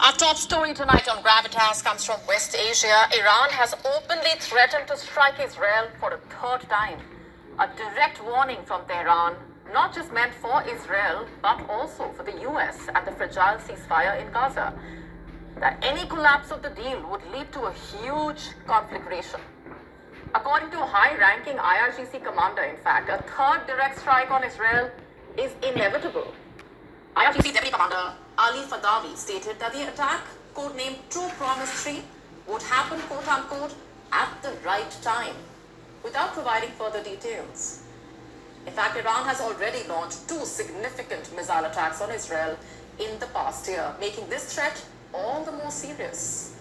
Our top story tonight on Gravitas comes from West Asia. Iran has openly threatened to strike Israel for a third time. A direct warning from Tehran, not just meant for Israel, but also for the US and the fragile ceasefire in Gaza. That any collapse of the deal would lead to a huge conflagration. According to a high-ranking IRGC commander, in fact, a third direct strike on Israel is inevitable. IRGC Deputy Commander Ali Fadawi stated that the attack, codenamed True Promise 3, would happen, quote-unquote, at the right time, without providing further details. In fact, Iran has already launched 2 significant missile attacks on Israel in the past year, making this threat all the more serious.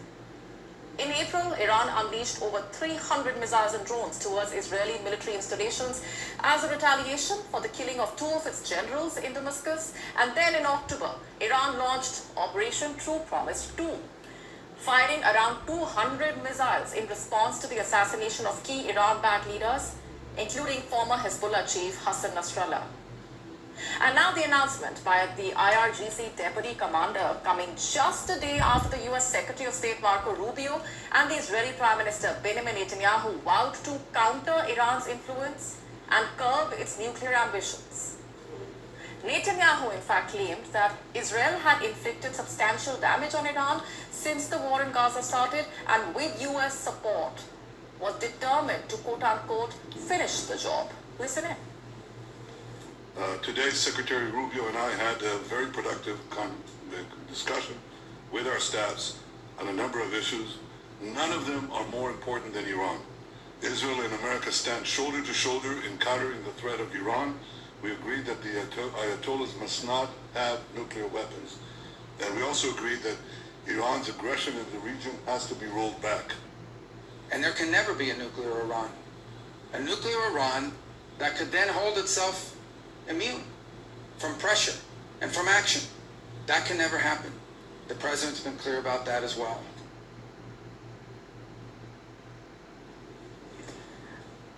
In April, Iran unleashed over 300 missiles and drones towards Israeli military installations as a retaliation for the killing of 2 of its generals in Damascus. And then in October, Iran launched Operation True Promise 2, firing around 200 missiles in response to the assassination of key Iran-backed leaders, including former Hezbollah chief Hassan Nasrallah. And now the announcement by the IRGC Deputy Commander coming just a day after the US Secretary of State Marco Rubio and the Israeli Prime Minister Benjamin Netanyahu vowed to counter Iran's influence and curb its nuclear ambitions. Netanyahu in fact claimed that Israel had inflicted substantial damage on Iran since the war in Gaza started, and with US support was determined to quote-unquote finish the job. Listen in. Today, Secretary Rubio and I had a very productive discussion with our staffs on a number of issues. None of them are more important than Iran. Israel and America stand shoulder to shoulder in countering the threat of Iran. We agreed that the Ayatollahs must not have nuclear weapons. And we also agreed that Iran's aggression in the region has to be rolled back. And there can never be a nuclear Iran. A nuclear Iran that could then hold itself immune from pressure and from action. That can never happen. The president's been clear about that as well.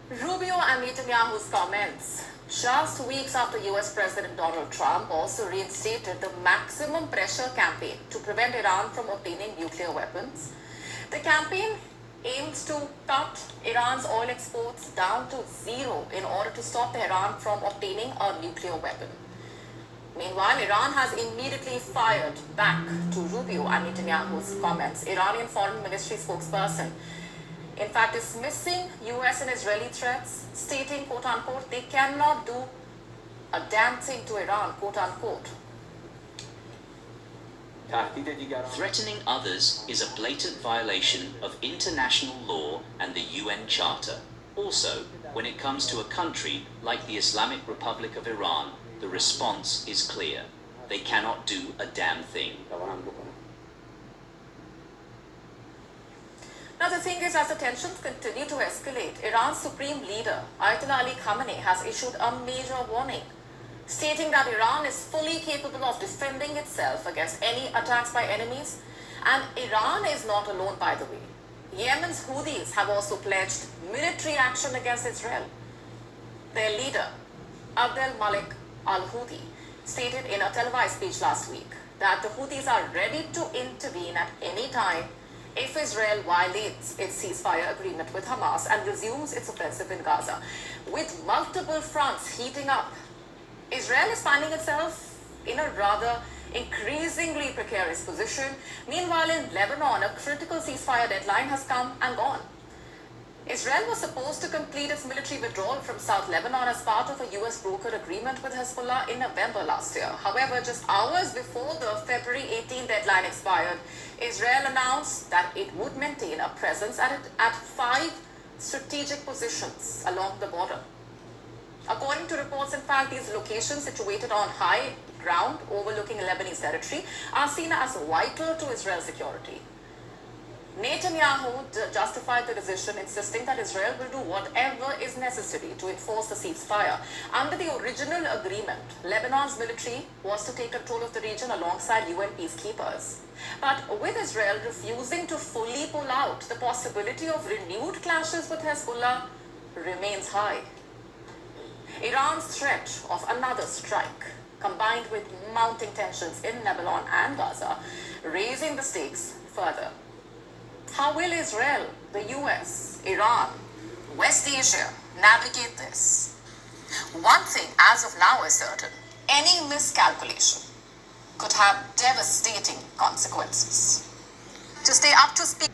Rubio and Netanyahu's comments just weeks after US President Donald Trump also reinstated the maximum pressure campaign to prevent Iran from obtaining nuclear weapons. The campaign aims to cut Iran's oil exports down to zero in order to stop Tehran from obtaining a nuclear weapon. Meanwhile, Iran has immediately fired back to Rubio and Netanyahu's comments. Iranian Foreign Ministry spokesperson, in fact, dismissing US and Israeli threats, stating, quote-unquote, they cannot do a damn thing to Iran, quote-unquote. Threatening others is a blatant violation of international law and the UN Charter. Also, when it comes to a country like the Islamic Republic of Iran, the response is clear. They cannot do a damn thing. Now the thing is, as the tensions continue to escalate, Iran's supreme leader, Ayatollah Ali Khamenei, has issued a major warning, stating that Iran is fully capable of defending itself against any attacks by enemies. And Iran is not alone, by the way. Yemen's Houthis have also pledged military action against Israel. Their leader, Abdel Malik al-Houthi, stated in a televised speech last week that the Houthis are ready to intervene at any time if Israel violates its ceasefire agreement with Hamas and resumes its offensive in Gaza. With multiple fronts heating up, Israel is finding itself in a rather increasingly precarious position. Meanwhile, in Lebanon, a critical ceasefire deadline has come and gone. Israel was supposed to complete its military withdrawal from South Lebanon as part of a US brokered agreement with Hezbollah in November last year. However, just hours before the February 18 deadline expired, Israel announced that it would maintain a presence at 5 strategic positions along the border. According to reports, in fact, these locations situated on high ground overlooking Lebanese territory are seen as vital to Israel's security. Netanyahu justified the decision, insisting that Israel will do whatever is necessary to enforce the ceasefire. Under the original agreement, Lebanon's military was to take control of the region alongside UN peacekeepers. But with Israel refusing to fully pull out, the possibility of renewed clashes with Hezbollah remains high. Iran's threat of another strike combined with mounting tensions in Lebanon and Gaza, raising the stakes further. How will Israel, the US, Iran, West Asia navigate this? One thing as of now is certain: any miscalculation could have devastating consequences. To stay up to speed.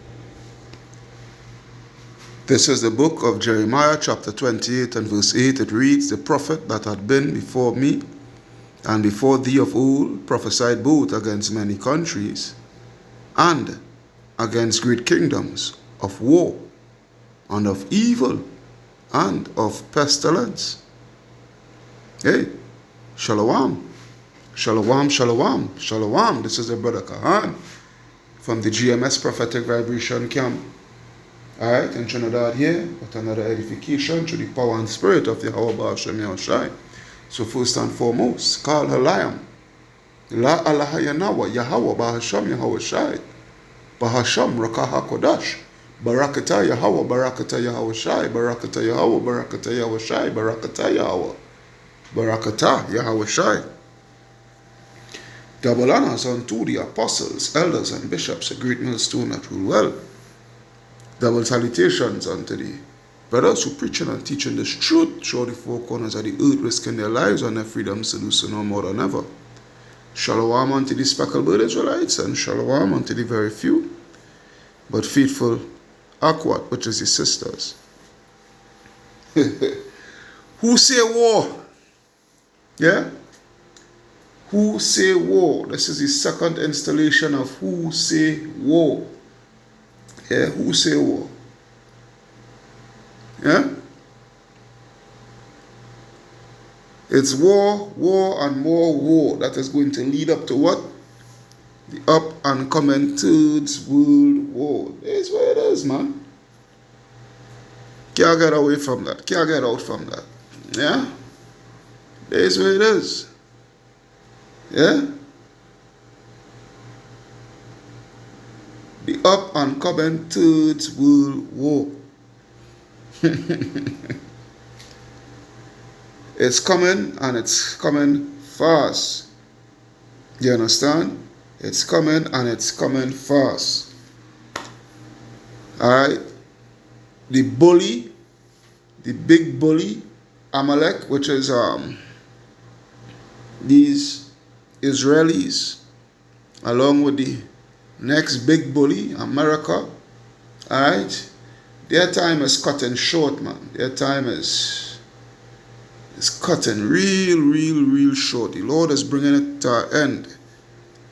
This is the book of Jeremiah, chapter 28 and verse 8. It reads, "The prophet that had been before me and before thee of old prophesied both against many countries and against great kingdoms, of war and of evil and of pestilence." Hey, shalom, shalom, shalom, shalom. This is the brother Kahan from the GMS Prophetic Vibration Camp. Alright, in Trinidad here, with another edification through the power and spirit of Yahweh Ba'ashem Yahushai. So first and foremost, call Halayam. La Allah Yanawa, Yahweh Ba'ashem Yahushai. Ba'ashem Rakaha Kodash. Barakata Yahweh, Barakata Yahushai, Barakata Yahweh, Barakata Yahushai, Barakata Yahweh. Barakata Yahushai. Double honors unto the apostles, elders, and bishops, a great millstone that rule well. Double salutations unto the brothers who preaching and teaching this truth, show the four corners of the earth, risking their lives and their freedoms to do so no more than ever. Shalom unto the speckled Israelites, and shalom unto the very few, but faithful Akwat, which is the sisters. Who say war? Yeah? Who say war? This is the second installation of Who Say War. Yeah, who say war? Yeah? It's war, war, and more war that is going to lead up to what? The up and coming Third World War. That's where it is, man. Can't get away from that. Can't get out from that. Yeah? That's where it is. Yeah? The up and coming Third World War. It's coming, and it's coming fast. You understand? It's coming, and it's coming fast. Alright? The bully, the big bully, Amalek, which is these Israelis, along with the next big bully, America. Alright? Their time is cutting short, man. Their time is cutting real short. The Lord is bringing it to an end.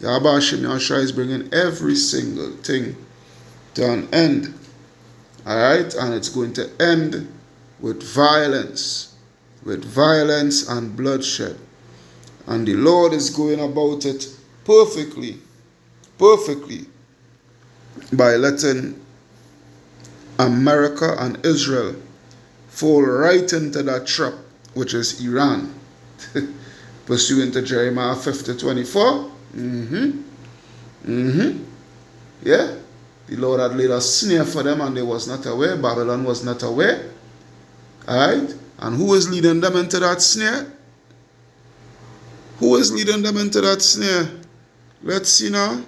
Yahweh Hashem Yahushua is bringing every single thing to an end. Alright? And it's going to end with violence and bloodshed. And the Lord is going about it perfectly by letting America and Israel fall right into that trap, which is Iran. Pursuant to Jeremiah 50:24. Yeah. The Lord had laid a snare for them, and they was not aware. Babylon was not aware. Alright? And who is leading them into that snare? Who is leading them into that snare? Let's see now.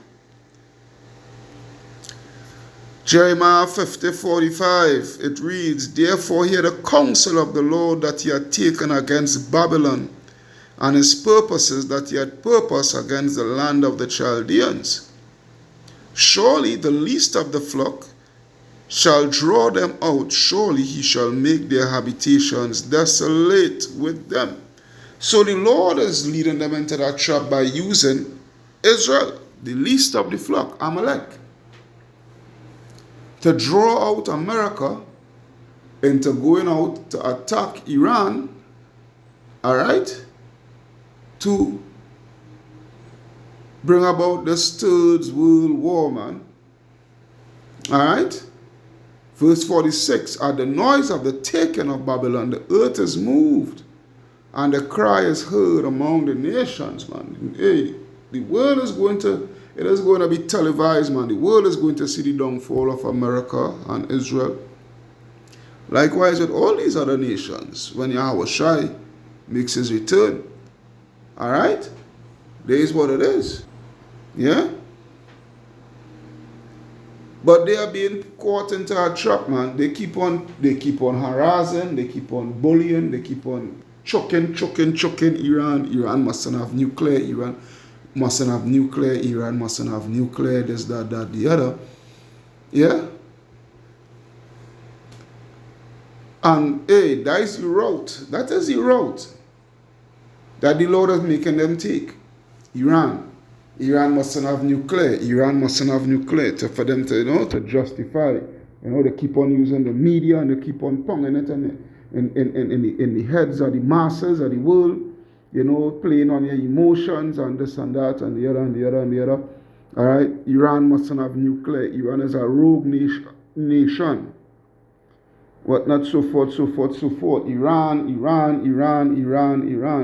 Jeremiah 50:45, it reads, "Therefore hear the counsel of the Lord that he had taken against Babylon, and his purposes that he had purposed against the land of the Chaldeans. Surely the least of the flock shall draw them out. Surely he shall make their habitations desolate with them." So the Lord is leading them into that trap by using Israel, the least of the flock, Amalek, to draw out America into going out to attack Iran, alright, to bring about this Third World War, man. Alright? Verse 46, "At the noise of the taking of Babylon, the earth is moved, and the cry is heard among the nations," man. Hey, the world is going to, it is going to be televised, man. The world is going to see the downfall of America and Israel. Likewise with all these other nations, when Yahweh Shai makes his return. Alright? There is what it is. Yeah? But they are being caught into a trap, man. They keep on harassing, they keep on bullying, they keep on choking Iran. Iran mustn't have nuclear, Iran mustn't have nuclear, Iran mustn't have nuclear, this, that, the other. Yeah? And hey, that is the route. That is the route that the Lord is making them take. Iran. Iran mustn't have nuclear. Iran mustn't have nuclear for them to, to justify. They keep on using the media and they keep on pounding it in the heads of the masses of the world, playing on your emotions and this and that and the other and the other and the other. All right, Iran mustn't have nuclear. Iran is a rogue nation. What not so forth, so forth, so forth. Iran.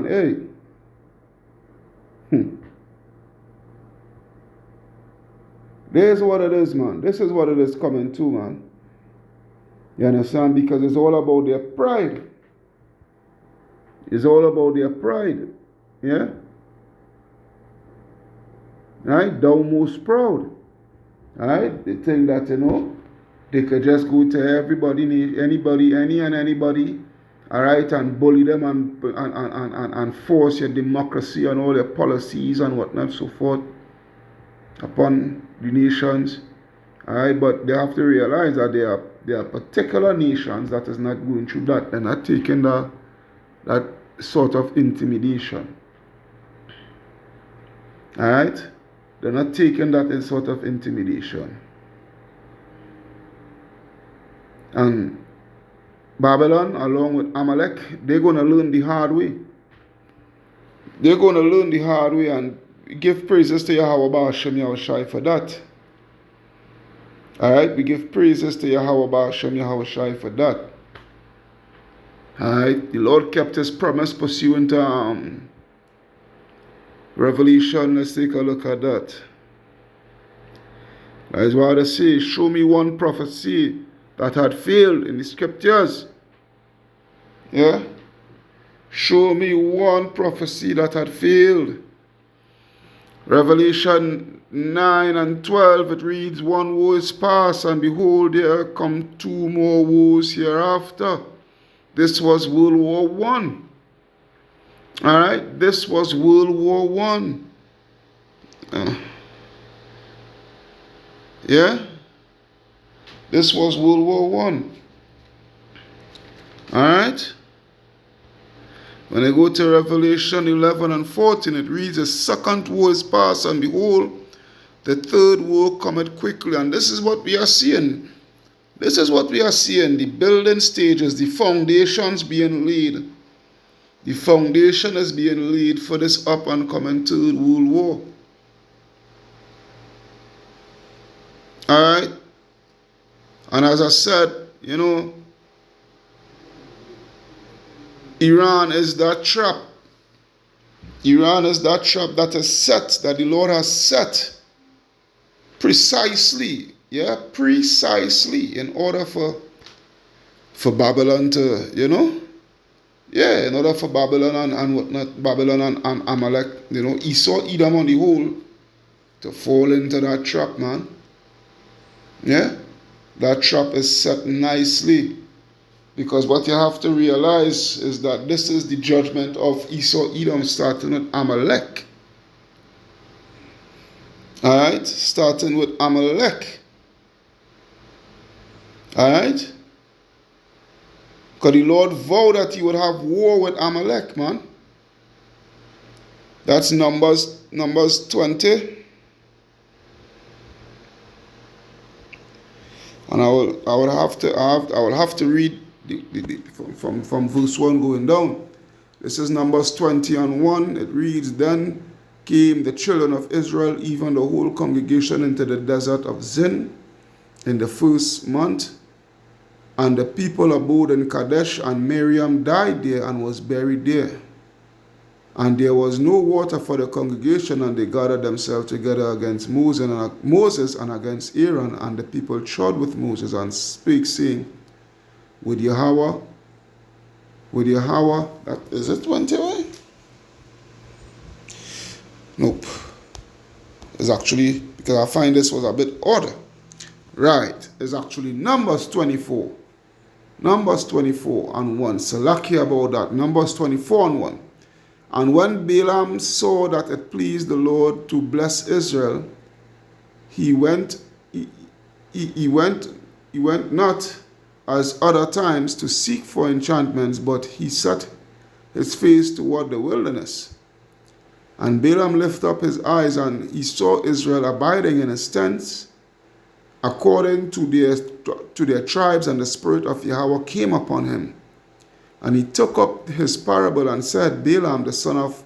Hey. This is what it is, man. This is what it is coming to, man. You understand? Because it's all about their pride. It's all about their pride. Yeah? Right? Thou most proud. Right? They think that, they could just go to everybody, anybody, anybody, all right, and bully them and force your democracy and all their policies and whatnot, so forth, upon the nations. All right, but they have to realize that there are particular nations that is not going through that. They're not taking that sort of intimidation. All right, they're not taking that sort of intimidation. And Babylon, along with Amalek, they're going to learn the hard way. They're going to learn the hard way, and give praises to Yahweh Ba'ashem Yahushai for that. Alright, we give praises to Yahweh Ba'ashem Yahushai for that. Alright, the Lord kept his promise pursuant to Revelation. Let's take a look at that. That is why they say, show me one prophecy that had failed in the scriptures. Yeah? Show me one prophecy that had failed. Revelation 9 and 12, it reads, one woe is past, and behold, there come two more woes hereafter. This was World War I. Alright? This was World War I. Yeah? This was World War I. Alright? When I go to Revelation 11 and 14, it reads, the second woe is past, and behold, the third woe cometh quickly. And this is what we are seeing. This is what we are seeing. The building stages, the foundations being laid. The foundation is being laid for this up and coming third world war. Alright? And as I said, Iran is that trap. Iran is that trap that is set, that the Lord has set precisely, in order for Babylon to, in order for Babylon and whatnot, Babylon and Amalek, Esau, Edom on the whole, to fall into that trap, man. Yeah? That trap is set nicely. Because what you have to realize is that this is the judgment of Esau, Edom, starting with Amalek. Alright? Starting with Amalek. Alright? Because the Lord vowed that he would have war with Amalek, man. That's Numbers 20. And I will have to read from verse 1 going down. This is Numbers 20 and 1. It reads, then came the children of Israel, even the whole congregation, into the desert of Zin in the first month. And the people abode in Kadesh, and Miriam died there and was buried there. And there was no water for the congregation, and they gathered themselves together against Moses and against Aaron. And the people trod with Moses and spake, saying, with Yahweh, that is it 20, right? It's actually, because I find this was a bit odd. Right, it's actually Numbers 24. Numbers 24 and 1. So lucky about that. Numbers 24 and 1. And when Balaam saw that it pleased the Lord to bless Israel, he went not as other times to seek for enchantments, but he set his face toward the wilderness. And Balaam lifted up his eyes, and he saw Israel abiding in his tents, according to their tribes, and the Spirit of Yahweh came upon him. And he took up his parable and said, Balaam the son of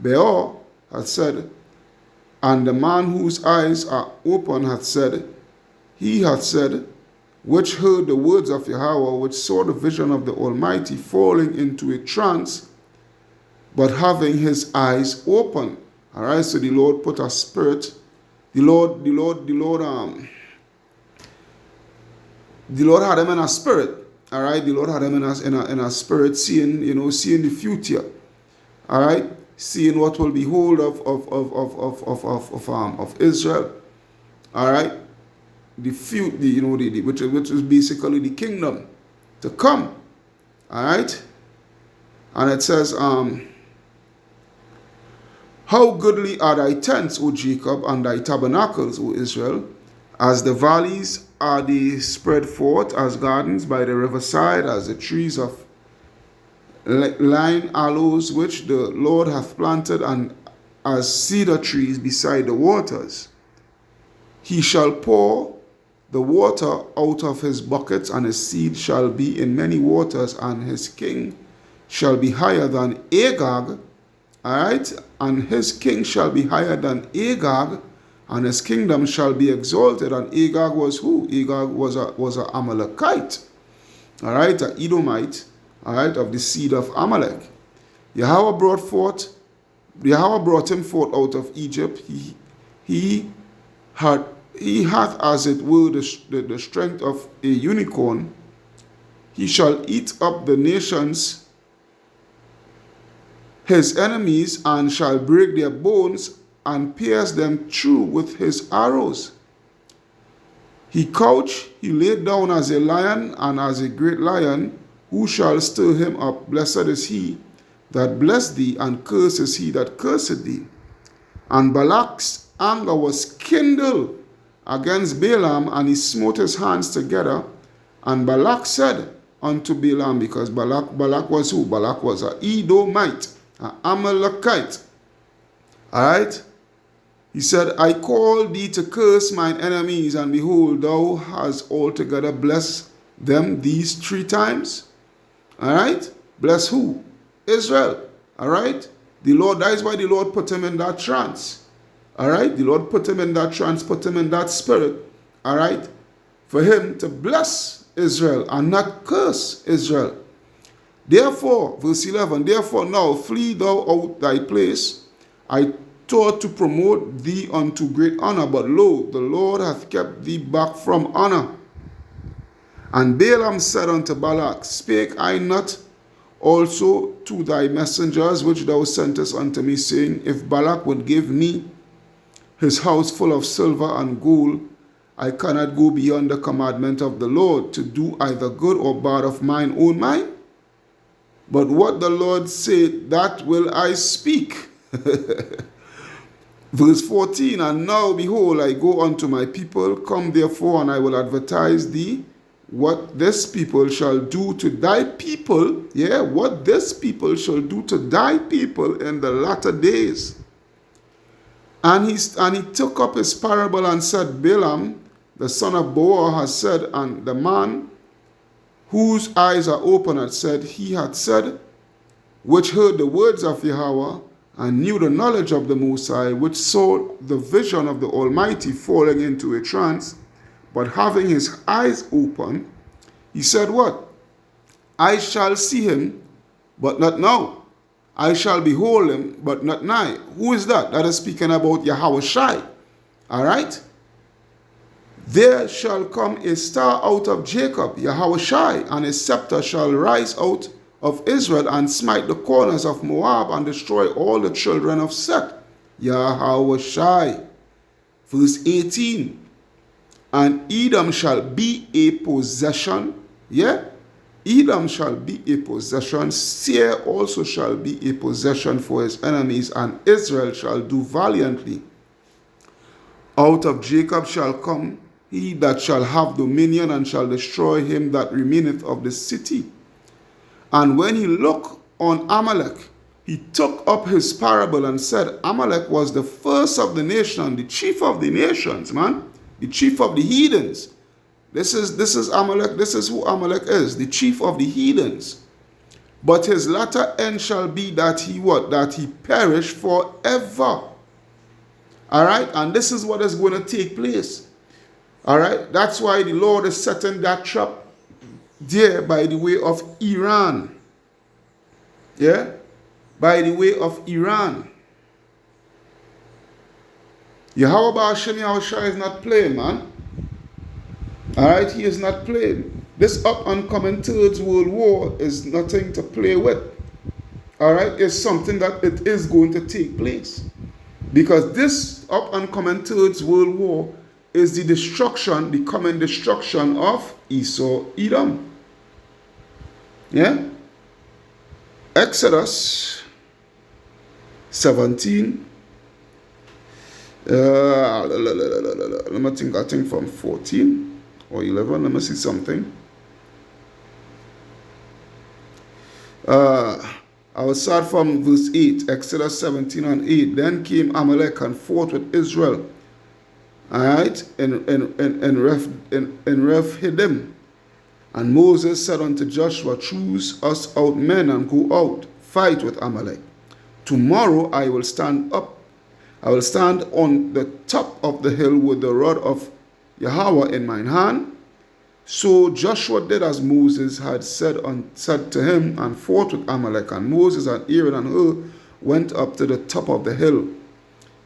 Beor hath said, and the man whose eyes are open hath said, he hath said, which heard the words of Yahweh, which saw the vision of the Almighty, falling into a trance, but having his eyes open. All right, so the Lord put a spirit. The Lord had him in a spirit. All right, the Lord had him in a spirit, seeing the future. All right, seeing what will be hold of Israel. All right, which is basically the kingdom to come. All right, and it says, how goodly are thy tents, O Jacob, and thy tabernacles, O Israel, as the valleys are they spread forth as gardens by the riverside, as the trees of line aloes which the Lord hath planted, and as cedar trees beside the waters. He shall pour the water out of his buckets, and his seed shall be in many waters, and his king shall be higher than Agag. All right, and his king shall be higher than Agag, and his kingdom shall be exalted. And Agag was who? Agag was a Amalekite. All right, an Edomite. All right, of the seed of Amalek. Yahweh brought him forth out of Egypt. He hath, as it were, the strength of a unicorn. He shall eat up the nations, his enemies, and shall break their bones and pierce them through with his arrows. He laid down as a lion, and as a great lion. Who shall stir him up? Blessed is he that blessed thee, and cursed is he that cursed thee. And Balak's anger was kindled against Balaam, and he smote his hands together. And Balak said unto Balaam, because Balak was who? Balak was an Edomite, an Amalekite. All right? He said, I call thee to curse mine enemies, and behold, thou hast altogether blessed them these 3 times. All right? Bless who? Israel. All right? The Lord, that is why the Lord put him in that trance. All right? The Lord put him in that trance, put him in that spirit. All right? For him to bless Israel and not curse Israel. Therefore, verse 11, therefore now flee thou out thy place. I thought to promote thee unto great honor, but lo, the Lord hath kept thee back from honor. And Balaam said unto Balak, spake I not also to thy messengers which thou sentest unto me, saying, if Balak would give me his house full of silver and gold, I cannot go beyond the commandment of the Lord to do either good or bad of mine own mind? But what the Lord said, that will I speak. Verse 14, and now, behold, I go unto my people. Come therefore, and I will advertise thee what this people shall do to thy people. Yeah, what this people shall do to thy people in the latter days. And he took up his parable and said, Balaam, the son of Beor, has said, and the man whose eyes are open had said, he had said, which heard the words of Yahweh, and knew the knowledge of the Most High, which saw the vision of the Almighty falling into a trance, but having his eyes open, he said what? I shall see him, but not now. I shall behold him, but not nigh. Who is that? That is speaking about Yahweh Shai. All right? There shall come a star out of Jacob, Yahweh Shai, and a scepter shall rise out of Israel, and smite the corners of Moab, and destroy all the children of Seth, Yahweh Shai. Verse 18. And Edom shall be a possession. Yeah? Edom shall be a possession. Seir also shall be a possession for his enemies. And Israel shall do valiantly. Out of Jacob shall come he that shall have dominion, and shall destroy him that remaineth of the city. And when he looked on Amalek, he took up his parable and said, Amalek was the first of the nation, the chief of the nations, man. The chief of the heathens. This is Amalek. This is who Amalek is, the chief of the heathens. But his latter end shall be that he what? That he perish forever. All right? And this is what is going to take place. All right? That's why the Lord is setting that trap there by the way of Iran. Yeah? By the way of Iran. Yahweh Hashem Yahushua is not playing, man. Alright, he is not playing. This up and coming Third World War is nothing to play with. Alright, it's something that it is going to take place. Because this up and coming Third World War is the destruction, the coming destruction of Esau, Edom. Yeah? Exodus 17. Let me think, I think from 14 or 11. Let me see something. I will start from verse 8, Exodus 17 and 8. Then came Amalek and fought with Israel. Alright, in Rephidim. And Moses said unto Joshua, choose us out men and go out, fight with Amalek. Tomorrow I will stand on the top of the hill with the rod of Yahweh in mine hand. So Joshua did as Moses had said to him, and fought with Amalek. And Moses and Aaron and Hur went up to the top of the hill.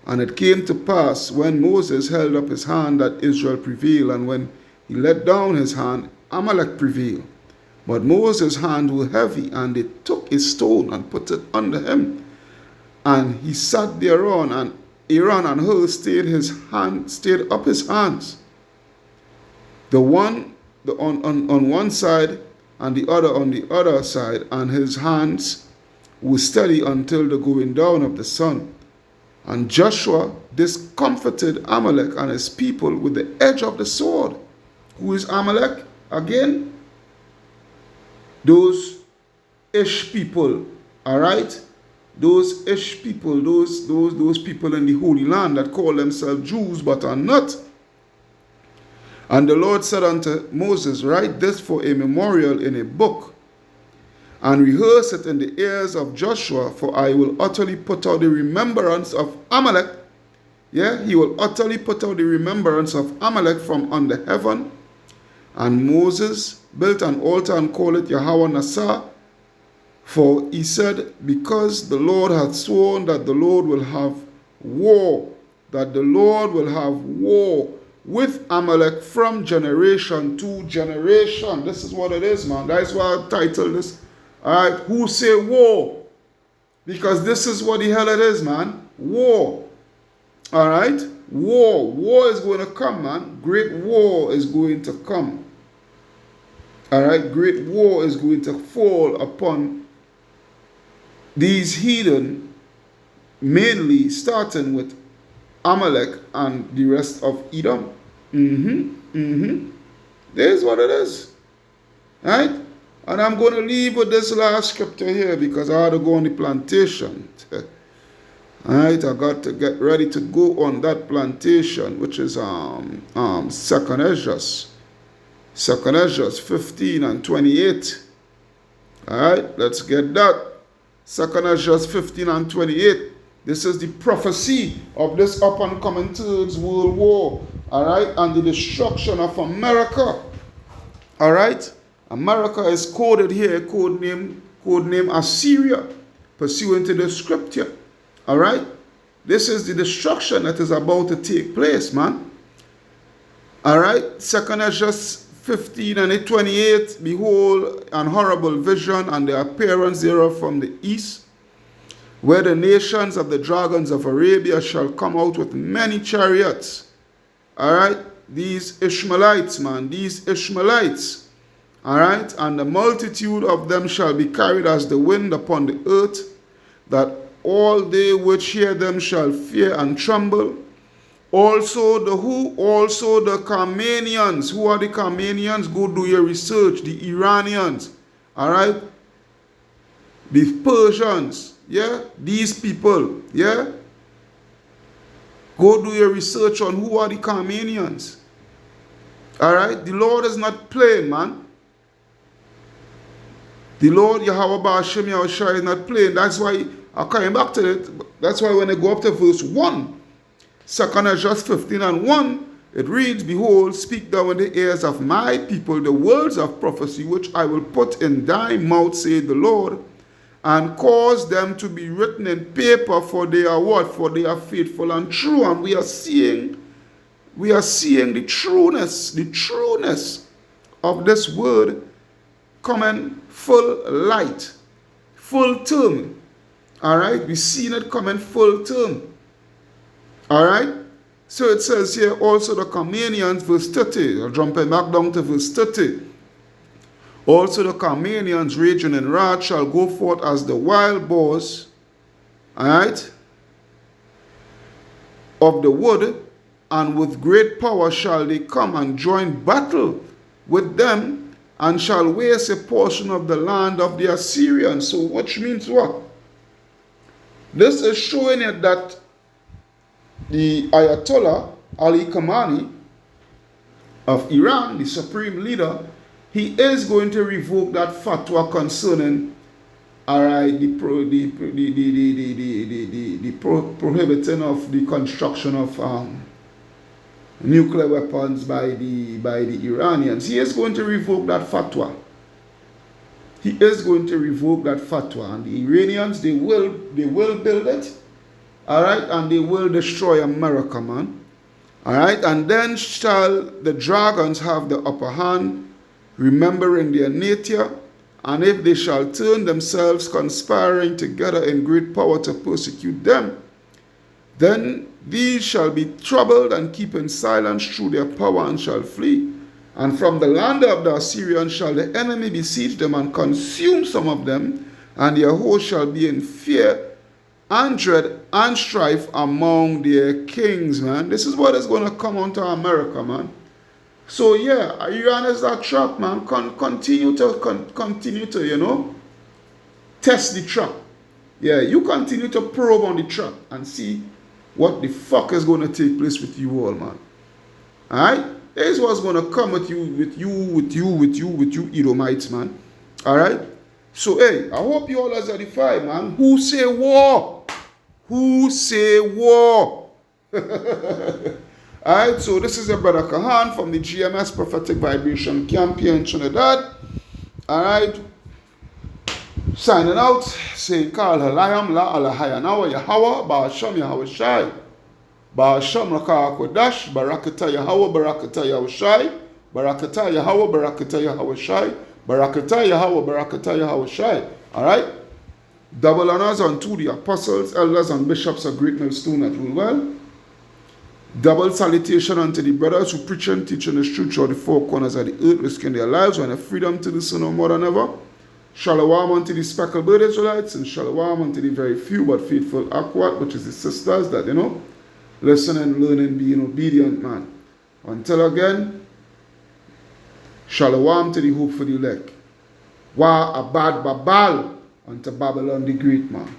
And it came to pass, when Moses held up his hand, that Israel prevailed, and when he let down his hand, Amalek prevailed. But Moses' hand was heavy, and they took a stone and put it under him. And he sat thereon, and Aaron and Hur stayed up his hands, the one on one side and the other on the other side, and his hands were steady until the going down of the sun. And Joshua discomfited Amalek and his people with the edge of the sword. Who is Amalek? Again, those Ish people, all right? Those Ish people, those people in the Holy Land that call themselves Jews but are not. And the Lord said unto Moses, write this for a memorial in a book, and rehearse it in the ears of Joshua, for I will utterly put out the remembrance of Amalek. Yeah, he will utterly put out the remembrance of Amalek from under heaven. And Moses built an altar and called it Yahweh Nassah, for he said, because the Lord hath sworn that the Lord will have war, with Amalek from generation to generation. This is what it is, man. That's why I titled this. All right, who say war? Because this is what the hell it is, man. War. All right, war. War is going to come, man. Great war is going to come. All right, great war is going to fall upon these heathen, mainly starting with Amalek and the rest of Edom. There's what it is. Right? And I'm going to leave with this last scripture here because I had to go on the plantation. Alright, I got to get ready to go on that plantation, which is Second Esdras 15 and 28. Alright, let's get that. Second Esdras 15 and 28. This is the prophecy of this up and coming Third World War. Alright, and the destruction of America. Alright, America is coded here, code name Assyria, pursuant to the scripture. Alright, this is the destruction that is about to take place, man. Alright, Second Esdras 15 and 28, behold, an horrible vision, and the appearance thereof from the east, where the nations of the dragons of Arabia shall come out with many chariots, Alright? These Ishmaelites, man. These Ishmaelites. Alright? And the multitude of them shall be carried as the wind upon the earth, that all they which hear them shall fear and tremble. Also the Carmanians. Who are the Carmanians? Go do your research. The Iranians. Alright? The Persians. Yeah? These people. Yeah? Go do your research on who are the Carmanians. Alright? The Lord is not playing, man. The Lord Yahweh Ba'ashem Yahushua is not playing. That's why I'm coming back to it. That's why when I go up to verse 1, 2nd Ezra 15 and 1, it reads, Behold, speak thou in the ears of my people the words of prophecy which I will put in thy mouth, saith the Lord, and cause them to be written in paper, for they are what? For they are faithful and true. And we are seeing the trueness of this word coming full light, full term. Alright? We've seen it coming full term. Alright? So it says here also the Carmanians, verse 30. I'm jumping back down to verse 30. Also the Carmanians raging in wrath shall go forth as the wild boars, alright, of the wood, and with great power shall they come and join battle with them, and shall waste a portion of the land of the Assyrians. So which means what? This is showing it that the Ayatollah Ali Khamenei of Iran, the supreme leader, he is going to revoke that fatwa concerning, alright, the prohibiting of the construction of nuclear weapons by the Iranians. He is going to revoke that fatwa. He is going to revoke that fatwa, and the Iranians, they will build it, alright, and they will destroy America, man. Alright, and then shall the dragons have the upper hand, remembering their nature, and if they shall turn themselves, conspiring together in great power to persecute them, then these shall be troubled and keep in silence through their power, and shall flee. And from the land of the Assyrians shall the enemy besiege them and consume some of them, and their host shall be in fear and dread and strife among their kings, man. This is what is going to come onto America, man. So yeah, Iran is that trap, man. Continue to, you know, test the trap. Yeah, you continue to probe on the trap and see what the fuck is going to take place with you all, man. Alright? This is what's going to come with you Edomites, man. Alright? So, hey, I hope you all are edified, man. Who say war? Who say war? Alright, so this is your brother Kahan from the GMS Prophetic Vibration Camp here in Trinidad. Alright, signing out, saying, Kal Halayam La Alahayanawa Yahweh, Ba'asham Yahweh Shai, Ba'asham Raka Kodash, Barakata Yahweh, Barakata Yahweh Shai, Barakata Yahweh, Barakata Yahweh Shai, Barakata Yahweh, Barakata Yahweh Shai. Alright, double honors unto the apostles, elders, and bishops of Great Millstone that rule well. Double salutation unto the brothers who preach and teach in the truth throughout the four corners of the earth, risking their lives and their freedom to do so no more than ever. Shalom unto the speckled bird Israelites, and shalom unto the very few but faithful Akwat, which is the sisters that, you know, listen and learn and being obedient, man. Until again, shalom to the hope for the elect. Wa abad babal unto Babylon the great, man.